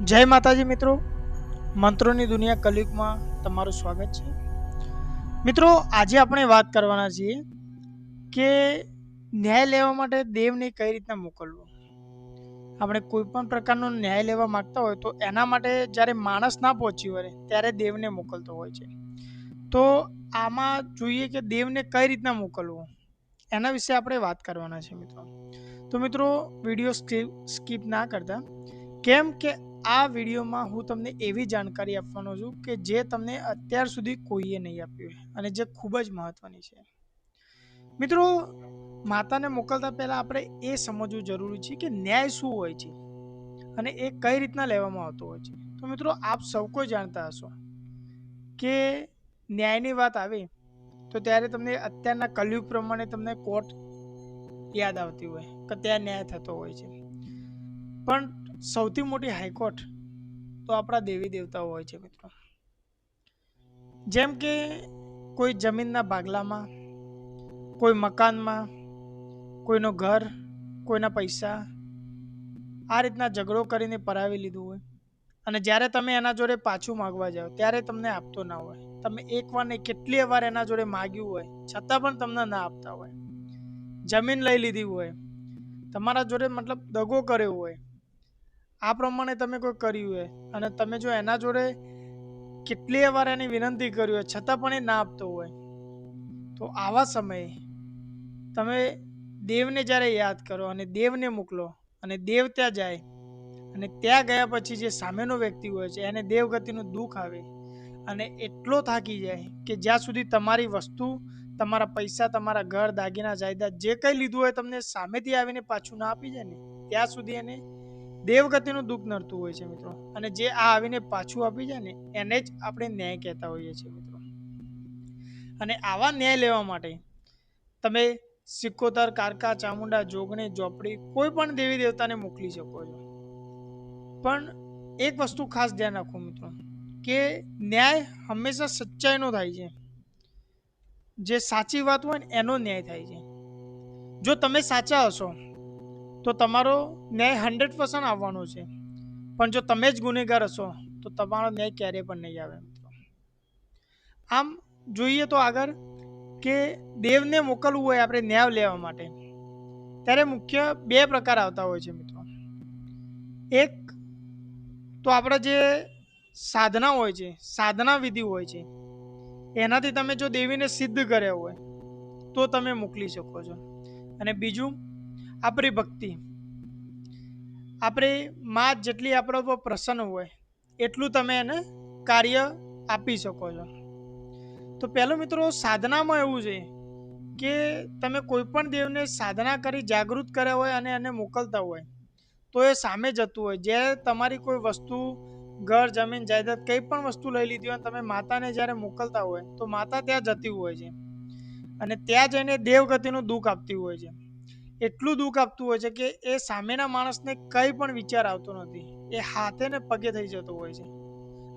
જય માતાજી મિત્રો, મંત્રોની દુનિયા કલયુગમાં તમારું સ્વાગત છે. મિત્રો, આજે આપણે વાત કરવાના છીએ કે ન્યાય લેવા માટે દેવને કઈ રીતના મોકલવો. આપણે કોઈ પણ પ્રકારનો ન્યાય લેવા માંગતા હોય તો એના માટે જ્યારે માણસ ના પહોંચ્યું હોય ત્યારે દેવને મોકલતો હોય છે. તો આમાં જોઈએ કે દેવને કઈ રીતના મોકલવું એના વિશે આપણે વાત કરવાના છે મિત્રો. તો મિત્રો, વિડીયો સ્કીપ ના કરતા, કેમ કે આ વિડીયોમાં હું તમને એવી જાણકારી આપવાનો છું કે જે તમને અત્યાર સુધી કોઈએ નહીં આપ્યું હોય અને જે ખૂબ જ મહત્વની છે. મિત્રો, માતાને મોકલતા પહેલા આપણે એ સમજવું જરૂરી છે કે ન્યાય શું હોય છે અને એ કઈ રીતના લેવામાં આવતો હોય છે. તો મિત્રો, આપ સૌ કોઈ જાણતા હશો કે ન્યાયની વાત આવે તો ત્યારે તમને અત્યારના કલયુગ પ્રમાણે તમને કોર્ટ યાદ આવતી હોય કે ત્યાં ન્યાય થતો હોય છે. પણ સૌથી મોટી હાઈકોર્ટ તો આપણા દેવી દેવતાઓ હોય છે મિત્રો. જેમ કે કોઈ જમીનના ભાગલામાં, કોઈ મકાનમાં, કોઈનો ઘર, કોઈના પૈસા, આ રીતના ઝઘડો કરીને પરાવી લીધું હોય અને જ્યારે તમે એના જોડે પાછું માગવા જાઓ ત્યારે તમને આપતો ના હોય. તમે એકવાર ને કેટલી વાર એના જોડે માગ્યું હોય છતાં પણ તમને ના આપતા હોય. જમીન લઈ લીધી હોય, તમારા જોડે મતલબ દગો કર્યો હોય, આ પ્રમાણે તમે કોઈ કર્યું હોય અને તમે જો એના જોડે કેટલીય વાર એની વિનંતી કરી હોય છતાં પણ એ ના આપતો હોય, તો આવા સમયે તમે દેવને જ્યારે યાદ કરો અને દેવને મોકલો અને દેવ ત્યાં જાય અને ત્યાં ગયા પછી જે સામેનો વ્યક્તિ હોય છે એને દેવગતિનું દુઃખ આવે અને એટલો થાકી જાય કે જ્યાં સુધી તમારી વસ્તુ, તમારા પૈસા, તમારા ઘર, દાગીના, જાયદાદ જે કંઈ લીધું હોય તમને સામેથી આવીને પાછું ના આપી જાય ને ત્યાં સુધી એને દેવગતિનું દુઃખ નડતું હોય છે મિત્રો. અને જે આ આવીને પાછું આપી જાય ને એને જ આપણે ન્યાય કહેતા હોઈએ છીએ મિત્રો. અને આવા ન્યાય લેવા માટે તમે સિકોતર, કારકા, ચામુંડા, જોગણી, ચોપડી કોઈ પણ દેવી દેવતાને મોકલી શકો છો. પણ એક વસ્તુ ખાસ ધ્યાન રાખો મિત્રો કે ન્યાય હંમેશા સચ્ચાઈનો થાય છે. જે સાચી વાત હોય ને એનો ન્યાય થાય છે. જો તમે સાચા હશો તો તમારો ન્યાય 100% આવવાનો છે. પણ જો તમે જ ગુનેગાર હશો તો તમારો ન્યાય ક્યારેય પણ નહીં આવે મિત્રો. આમ જોઈએ તો આગળ કે દેવને મોકલવું હોય આપણે ન્યાય લેવા માટે ત્યારે મુખ્ય બે પ્રકાર આવતા હોય છે મિત્રો. એક તો આપણે જે સાધના હોય છે, સાધના વિધિ હોય છે, એનાથી તમે જો દેવીને સિદ્ધ કર્યા હોય તો તમે મોકલી શકો છો. અને બીજું આપણી ભક્તિ, આપણે માં જેટલી આપણા પર પ્રસન્ન હોય એટલું તમે એને કાર્ય આપી શકો છો. તો પહેલો મિત્રો, સાધનામાં એવું છે કે તમે કોઈ પણ દેવને સાધના કરી જાગૃત કર્યા હોય અને એને મોકલતા હોય તો એ સામે જતું હોય. જ્યારે તમારી કોઈ વસ્તુ, ઘર, જમીન, જાયદાદ કંઈ પણ વસ્તુ લઈ લીધી હોય તમે માતાને જ્યારે મોકલતા હોય તો માતા ત્યાં જતી હોય છે અને ત્યાં જઈને દેવગતિનું દુઃખ આપતી હોય છે. એટલું દુઃખ આપતું હોય છે કે એ સામેના માણસને કંઈ પણ વિચાર આવતો નથી, એ હાથે ને પગે થઈ જતો હોય છે.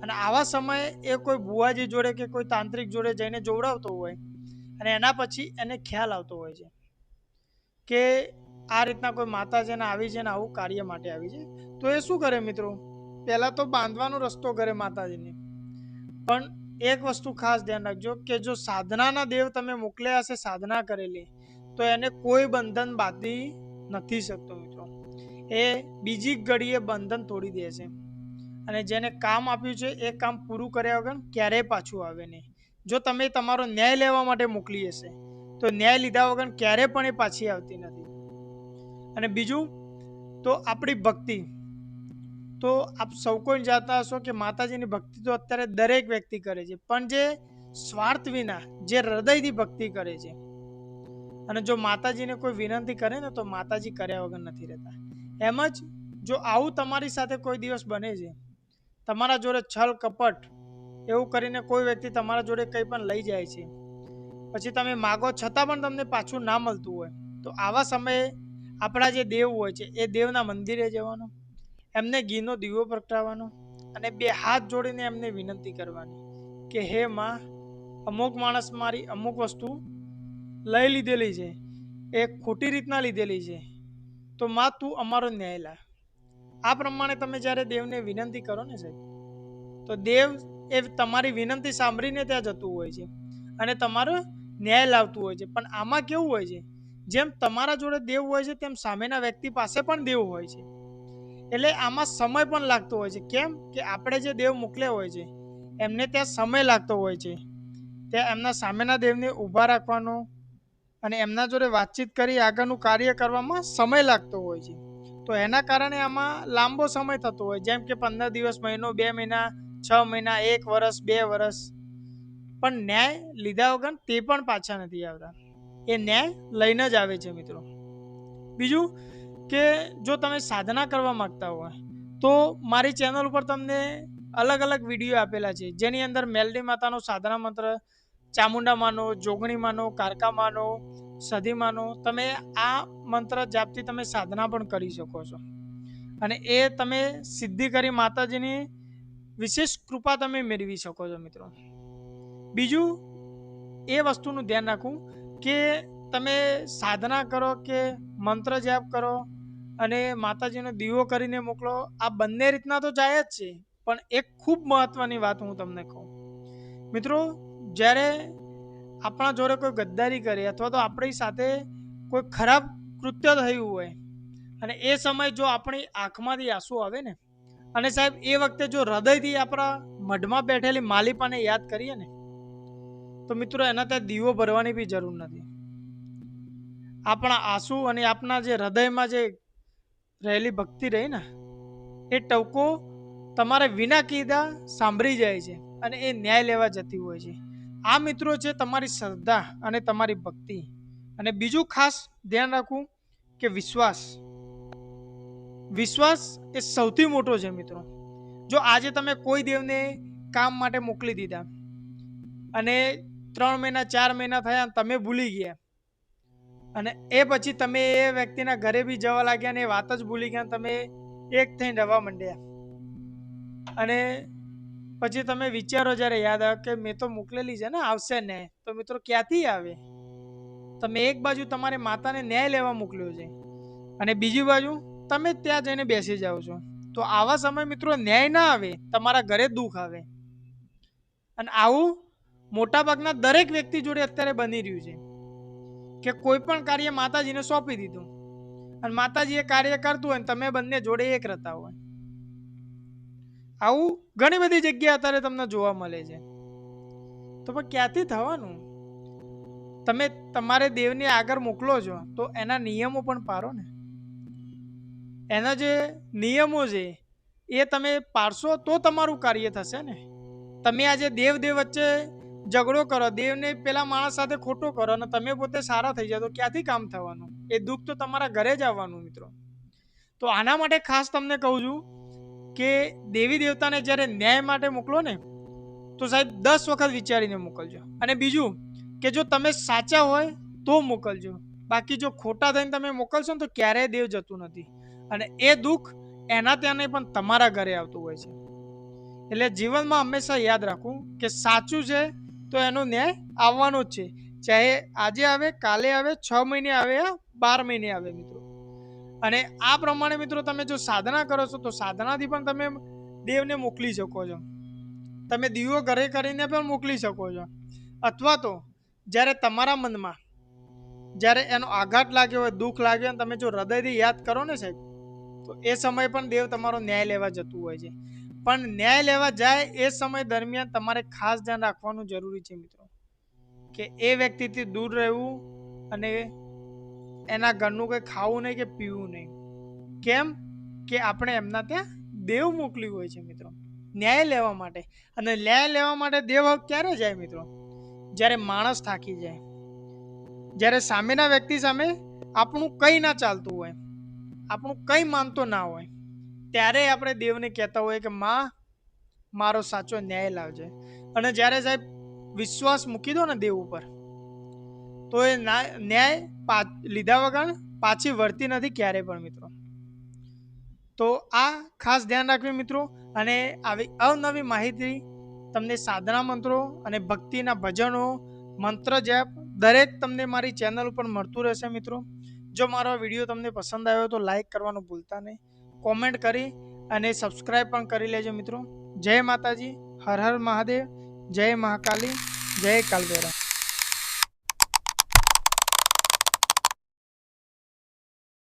અને આવા સમયે એ કોઈ ભુવાજી જોડે કે કોઈ તાંત્રિક જોડે જઈને જોવડાવતો હોય અને એના પછી એને ખ્યાલ આવતો હોય છે કે આ રીતના કોઈ માતાજીને આવી છે ને આવું કાર્ય માટે આવી છે. તો એ શું કરે મિત્રો, પહેલાં તો બાંધવાનો રસ્તો કરે માતાજીને. પણ એક વસ્તુ ખાસ ધ્યાન રાખજો કે જો સાધનાના દેવ તમે મોકલ્યા હશે, સાધના કરેલી, તો એને કોઈ બંધન બાંધી નથી શકતો મિત્રો. એ બીજી ઘડીએ બંધન તોડી દે છે અને જેને કામ આપ્યું છે એ કામ પૂરું કર્યા વગર ક્યારેય પાછું આવે નહીં. જો તમે તમારો ન્યાય લેવા માટે મોકલી હશે તો ન્યાય લીધા વગર ક્યારેય પણ એ પાછી આવતી નથી. અને બીજું તો આપણી ભક્તિ, તો આપ સૌ કોઈ જાણતા હશો કે માતાજીની ભક્તિ તો અત્યારે દરેક વ્યક્તિ કરે છે, પણ જે સ્વાર્થ વિના, જે હૃદયથી ભક્તિ કરે છે અને જો માતાજીને કોઈ વિનંતી કરે ને તો માતાજી કર્યા વગર નથી રહેતા. એમ જ જો આવું તમારી સાથે કોઈ દિવસ બને છે, તમારા જોડે છલ કપટ એવું કરીને કોઈ વ્યક્તિ તમારા જોડે કંઈ પણ લઈ જાય છે, પછી તમે માગો છતાં પણ તમને પાછું ના મળતું હોય, તો આવા સમયે આપણા જે દેવ હોય છે એ દેવના મંદિરે જવાનું, એમને ઘીનો દીવો પ્રગટાવવાનો અને બે હાથ જોડીને એમને વિનંતી કરવાની કે હે માં, અમુક માણસ મારી અમુક વસ્તુ લઈ લીધેલી છે, એ ખોટી રીતના લીધેલી છે, તો માં તું અમારો ન્યાય લા. આ પ્રમાણે તમે જ્યારે દેવને વિનંતી કરો ને સાહેબ, તો દેવ એ તમારી વિનંતી સાંભળીને ત્યાં જતું હોય છે અને તમારો ન્યાય લાવતું હોય છે. પણ આમાં કેવું હોય છે, જેમ તમારા જોડે દેવ હોય છે તેમ સામેના વ્યક્તિ પાસે પણ દેવ હોય છે. એટલે આમાં સમય પણ લાગતો હોય છે. કેમ કે આપણે જે દેવ મોકલ્યા હોય છે એમને ત્યાં સમય લાગતો હોય છે. ત્યાં એમના સામેના દેવને ઊભા રાખવાનો અને એમના જોડે વાતચીત કરી આગળનું કાર્ય કરવામાં સમય લાગતો હોય છે. તો એના કારણે આમાં લાંબો સમય થતો હોય, જેમ કે 15 દિવસ, મહિનો, 2 મહિના, 6 મહિના, 1 વર્ષ, 2 વર્ષ. પણ ન્યાય લીધા વગર તે પણ પાછા નથી આવતા. એ ન્યાય લઈને જ આવે છે મિત્રો. બીજું કે જો તમે સાધના કરવા માંગતા હોય તો મારી ચેનલ ઉપર તમને અલગ અલગ વિડીયો આપેલા છે, જેની અંદર મેલડી માતાનો સાધના મંત્ર, ચામુંડા માનો, જોગણી માનો, કારકા માનો, સધી માનો, તમે આ મંત્ર જાપથી તમે સાધના પણ કરી શકો છો અને એ તમે સિદ્ધિ કરી માતાજીની વિશેષ કૃપા તમે મેળવી શકો છો મિત્રો. બીજું એ વસ્તુનું ધ્યાન રાખવું કે તમે સાધના કરો કે મંત્ર જાપ કરો અને માતાજીનો દીવો કરીને મોકલો, આ બંને રીતના તો જાય જ છે. પણ એક ખૂબ મહત્વની વાત હું તમને કહું મિત્રો, જ્યારે આપણા જોડે કોઈ ગદ્દારી કરે અથવા તો આપણી સાથે કોઈ ખરાબ કૃત્ય થયું હોય અને એ સમય જો આપણી આંખમાંથી આંસુ આવે ને, અને સાહેબ એ વખતે જો હૃદયથી આપણા મઢમાં બેઠેલી માલિપાને યાદ કરીએ ને, તો મિત્રો એના ત્યાં દીવો ભરવાની બી જરૂર નથી. આપણા આંસુ અને આપણા જે હૃદયમાં જે રહેલી ભક્તિ રહી ને, એ ટવકો તમારે વિના કીધા સાંભળી જાય છે અને એ ન્યાય લેવા જતી હોય છે. આ મિત્રો છે તમારી શ્રદ્ધા અને તમારી ભક્તિ. અને બીજું ખાસ ધ્યાન રાખવું કે વિશ્વાસ. વિશ્વાસ એ સૌથી મોટો છે મિત્રો. જો આજે તમે કોઈ દેવને કામ માટે મોકલી દીધા અને 3 મહિના 4 મહિના થયા તમે ભૂલી ગયા અને એ પછી તમે એ વ્યક્તિના ઘરે બી જવા લાગ્યા ને વાત જ ભૂલી ગયા, તમે એક થઈને રવા માંડ્યા અને પછી તમે વિચારો જ્યારે યાદ આવે કે મેં તો મોકલેલી છે ને, આવશે ને, તો મિત્રો ક્યાંથી આવે? તમે એક બાજુ તમારે માતાને ન્યાય લેવા મોકલ્યો છે અને બીજી બાજુ તમે ત્યાં જઈને બેસી જાઓ છો. તો આવા સમય મિત્રો ન્યાય ના આવે, તમારા ઘરે દુઃખ આવે. અને આવું મોટા ભાગના દરેક વ્યક્તિ જોડે અત્યારે બની રહ્યું છે કે કોઈ પણ કાર્ય માતાજીને સોંપી દીધું અને માતાજી એ કાર્ય કરતું હોય તમે બંને જોડે એક રહેતા હોય. આવું ઘણી બધી જગ્યાએ અત્યારે તમને જોવા મળે છે. તો પણ ક્યાંથી થવાનું? તમે તમારે દેવને આગળ મોકલો છો તો એના નિયમો પણ પાડો ને. એના જે નિયમો છે એ તમે પાડશો તો તમારું કાર્ય થશે ને. તમે આજે દેવ વચ્ચે ઝઘડો કરો, દેવને પેલા માણસ સાથે ખોટો કરો અને તમે પોતે સારા થઈ જાઓ તો ક્યાંથી કામ થવાનું? એ દુઃખ તો તમારા ઘરે જ આવવાનું મિત્રો. તો આના માટે ખાસ તમને કહું છું કે દેવી દેવતાને જ્યારે ન્યાય માટે મોકલો ને, તો સાહેબ 10 વખત વિચારીને મોકલજો. અને બીજું કે જો તમે સાચા હોય તો મોકલજો, બાકી જો ખોટા થઈને તમે મોકલશો ને તો ક્યારેય દેવ જતું નથી અને એ દુઃખ એના ત્યાં નહીં પણ તમારા ઘરે આવતું હોય છે. એટલે જીવનમાં હંમેશા યાદ રાખવું કે સાચું છે તો એનો ન્યાય આવવાનો જ છે, ચાહે આજે આવે, કાલે આવે, 6 મહિને આવે, 12 મહિને આવે મિત્રો. અને આ પ્રમાણે મિત્રો તમે જો સાધના કરો છો તો સાધનાથી પણ તમે દેવને મોકલી શકો છો. તમે દીવો ઘરે કરીને પણ મોકલી શકો છો. અથવા તો જ્યારે તમારા મનમાં જ્યારે એનો આઘાત લાગ્યો હોય, દુઃખ લાગ્યો હોય, તમે જો હૃદયથી યાદ કરો ને સાહેબ, તો એ સમય પણ દેવ તમારો ન્યાય લેવા જતું હોય છે. પણ ન્યાય લેવા જાય એ સમય દરમિયાન તમારે ખાસ ધ્યાન રાખવાનું જરૂરી છે મિત્રો, કે એ વ્યક્તિથી દૂર રહેવું અને એના ઘરનું કંઈ ખાવું નહીં કે પીવું નહીં. કેમ કે આપણે એમના ત્યાં દેવ મોકલ્યું હોય છે મિત્રો ન્યાય લેવા માટે. અને ન્યાય લેવા માટે દેવ ક્યારે જાય મિત્રો? જ્યારે માણસ થાકી જાય, જ્યારે સામેના વ્યક્તિ સામે આપણું કંઈ ના ચાલતું હોય, આપણું કંઈ માનતો ના હોય, ત્યારે આપણે દેવને કહેતા હોઈએ કે માં મારો સાચો ન્યાય લાવજે. અને જ્યારે સાહેબ વિશ્વાસ મૂકી દો ને દેવ ઉપર, તો એ ન્યાય લીધા વગર પાછી વળતી નથી ક્યારેય પણ મિત્રો. તો આ ખાસ ધ્યાન રાખવું મિત્રો. અને આવી અવનવી માહિતી તમને સાધના મંત્રો અને ભક્તિના ભજનો, મંત્ર જાપ દરેક તમને મારી ચેનલ ઉપર મળતું રહેશે મિત્રો. જો મારો વિડીયો તમને પસંદ આવ્યો તો લાઈક કરવાનું ભૂલતા નહીં. કોમેન્ટ કરી અને સબસ્ક્રાઈબ પણ કરી લેજો મિત્રો. જય માતાજી, હર હર મહાદેવ, જય મહાકાલી, જય કાલભૈરવ.